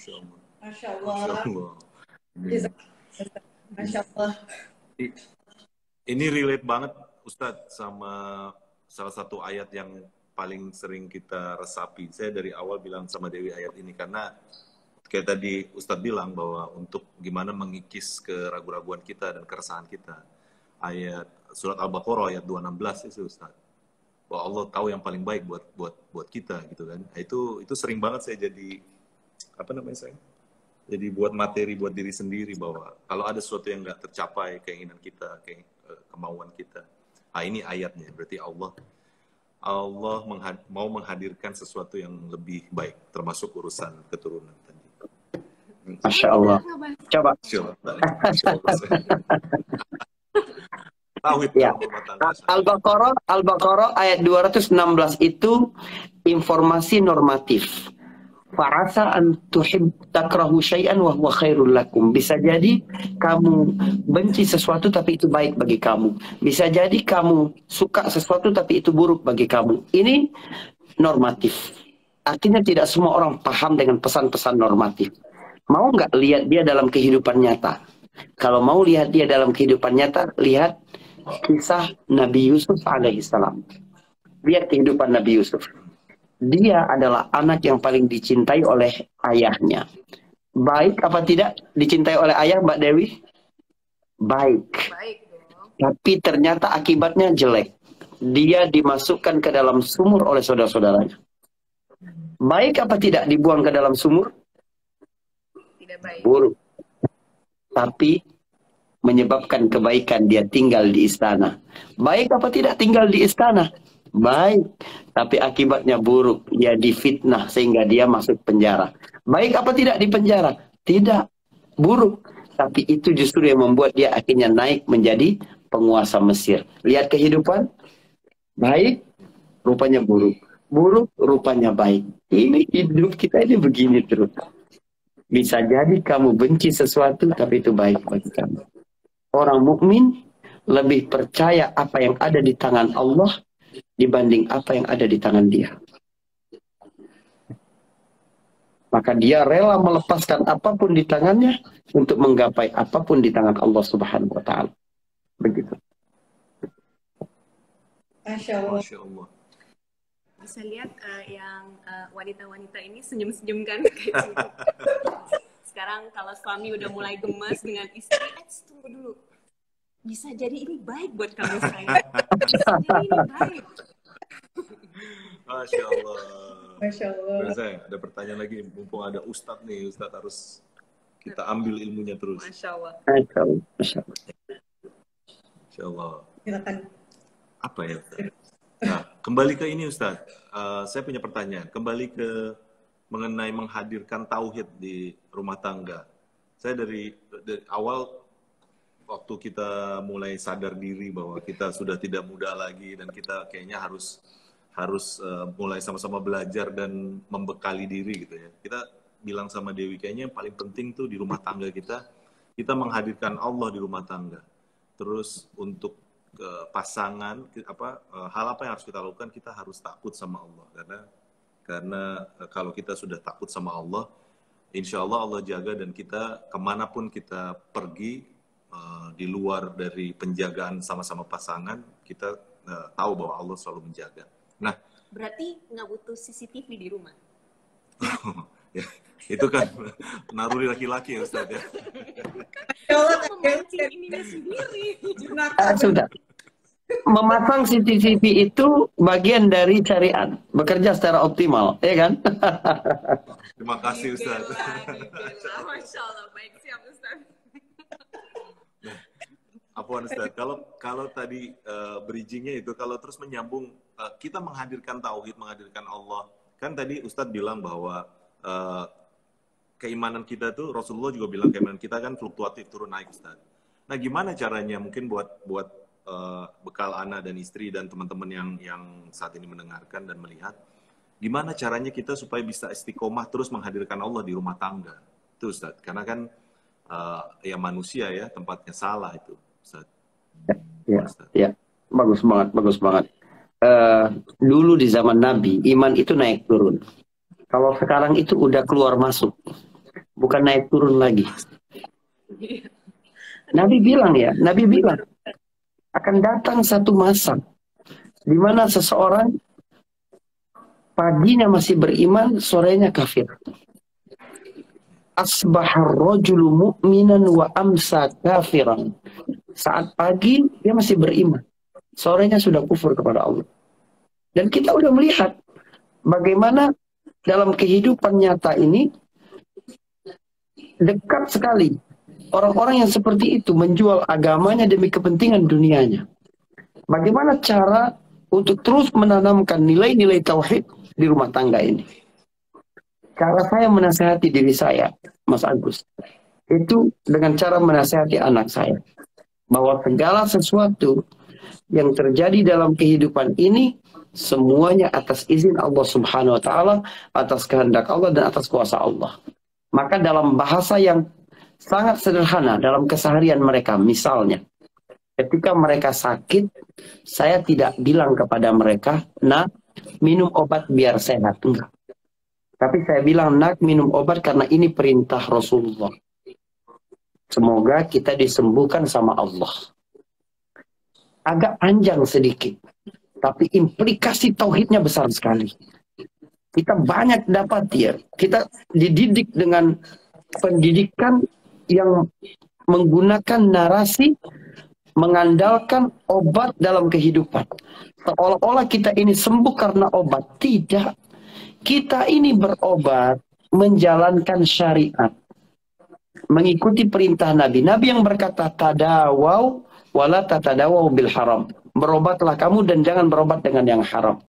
Masya Allah. Masya Masya Allah. Allah. Masya Allah. Ini relate banget Ustadz sama salah satu ayat yang paling sering kita resapi. Saya dari awal bilang sama Dewi ayat ini karena kayak tadi Ustadz bilang bahwa untuk gimana mengikis keraguan-raguan kita dan keresahan kita. Ayat surat Al-Baqarah ayat 216 itu Ustadz. Bahwa Allah tahu yang paling baik buat kita gitu kan. Itu sering banget saya jadi jadi buat materi buat diri sendiri bahwa kalau ada sesuatu yang nggak tercapai keinginan kita, kemauan kita. Nah, ini ayatnya berarti Allah mau menghadirkan sesuatu yang lebih baik termasuk urusan keturunan tadi. Masya Allah. Coba. Ya. Al-Baqarah ayat 216 itu informasi normatif. Farasa an takrahu syai'an wa huwa khairul lakum. Bisa jadi kamu benci sesuatu tapi itu baik bagi kamu. Bisa jadi kamu suka sesuatu tapi itu buruk bagi kamu. Ini normatif. Artinya tidak semua orang paham dengan pesan-pesan normatif. Mau nggak lihat dia dalam kehidupan nyata? Kalau mau lihat dia dalam kehidupan nyata, lihat kisah Nabi Yusuf alaihissalam. Lihat kehidupan Nabi Yusuf. Dia adalah anak yang paling dicintai oleh ayahnya. Baik apa tidak dicintai oleh ayah, Mbak Dewi? Baik. Tapi ternyata akibatnya jelek. Dia dimasukkan ke dalam sumur oleh saudara-saudaranya. Baik apa tidak dibuang ke dalam sumur? Tidak baik. Buruk. Tapi menyebabkan kebaikan, dia tinggal di istana. Baik apa tidak tinggal di istana? Baik, tapi akibatnya buruk. Dia difitnah sehingga dia masuk penjara. Baik apa tidak di penjara? Tidak, buruk. Tapi itu justru yang membuat dia akhirnya naik menjadi penguasa Mesir. Lihat kehidupan, baik, rupanya buruk. Buruk, rupanya baik. Ini hidup kita ini begini terus. Bisa jadi kamu benci sesuatu, tapi itu baik bagi kamu. Orang mukmin lebih percaya apa yang ada di tangan Allah dibanding apa yang ada di tangan dia. Maka dia rela melepaskan apapun di tangannya untuk menggapai apapun di tangan Allah Subhanahu wa Ta'ala. Begitu. Masya Allah. Masya Allah. Bisa lihat yang wanita-wanita ini senyum-senyum kan kayak gitu. Sekarang kalau suami udah mulai gemas dengan istri, tunggu dulu. Bisa jadi ini baik buat kamu sayang. Bisa jadi ini baik. Masya Allah. Masya Allah. Saya ada pertanyaan lagi, mumpung ada Ustadz nih, Ustadz harus kita ambil ilmunya terus. Masya Allah. Masya Allah. Masya Allah. Masya Allah. Silakan. Apa ya Ustadz? Nah, kembali ke ini Ustadz, saya punya pertanyaan. Kembali ke mengenai menghadirkan tauhid di rumah tangga. Saya dari awal waktu kita mulai sadar diri bahwa kita sudah tidak muda lagi dan kita kayaknya harus mulai sama-sama belajar dan membekali diri gitu ya. Kita bilang sama Dewi kayaknya yang paling penting tuh di rumah tangga kita menghadirkan Allah di rumah tangga. Terus untuk pasangan hal apa yang harus kita lakukan, kita harus takut sama Allah karena kalau kita sudah takut sama Allah, insya Allah Allah jaga dan kita kemanapun kita pergi di luar dari penjagaan sama-sama pasangan, kita tahu bahwa Allah selalu menjaga. Nah, berarti nggak butuh CCTV di rumah? ya, itu kan naruri laki-laki ya Ustaz ya. Kita memancing ininya sendiri. Sudah. Memasang CCTV itu bagian dari syariat, bekerja secara optimal, ya kan? Terima kasih Ustaz. Masya Allah, baik, siap Ustaz. Apaan Ustaz, kalau tadi bridgingnya itu, kalau terus menyambung, kita menghadirkan tauhid, menghadirkan Allah. Kan tadi Ustaz bilang bahwa keimanan kita tuh, Rasulullah juga bilang keimanan kita kan fluktuatif, turun naik Ustaz. Nah gimana caranya mungkin buat bekal anak dan istri dan teman-teman yang saat ini mendengarkan dan melihat, gimana caranya kita supaya bisa istiqomah terus menghadirkan Allah di rumah tangga? Itu Ustaz, karena kan ya manusia ya, tempatnya salah itu. Ya, bagus banget, bagus banget. Dulu di zaman Nabi, iman itu naik turun. Kalau sekarang itu udah keluar masuk. bukan naik turun lagi. Nabi bilang akan datang satu masa di mana seseorang paginya masih beriman, sorenya kafir. Asbahar rajulu mu'minan wa amsa kafiran. Saat pagi dia masih beriman, sorenya sudah kufur kepada Allah. Dan kita udah melihat bagaimana dalam kehidupan nyata ini dekat sekali orang-orang yang seperti itu menjual agamanya demi kepentingan dunianya. Bagaimana cara untuk terus menanamkan nilai-nilai tauhid di rumah tangga ini? Cara saya menasihati diri saya, Mas Agus, itu dengan cara menasihati anak saya. Bahwa segala sesuatu yang terjadi dalam kehidupan ini, semuanya atas izin Allah Subhanahu wa Ta'ala, atas kehendak Allah dan atas kuasa Allah. Maka dalam bahasa yang sangat sederhana dalam keseharian mereka, misalnya, ketika mereka sakit, saya tidak bilang kepada mereka, "Nak, minum obat biar sehat." Enggak. Tapi saya bilang, "Nak, minum obat karena ini perintah Rasulullah. Semoga kita disembuhkan sama Allah." Agak panjang sedikit, tapi implikasi tauhidnya besar sekali. Kita banyak dapat ya. Kita dididik dengan pendidikan yang menggunakan narasi mengandalkan obat dalam kehidupan. Seolah-olah kita ini sembuh karena obat. Tidak. Kita ini berobat menjalankan syariat. Mengikuti perintah Nabi. Nabi yang berkata, "Tadawaw wala tatadawaw bil haram." Berobatlah kamu dan jangan berobat dengan yang haram.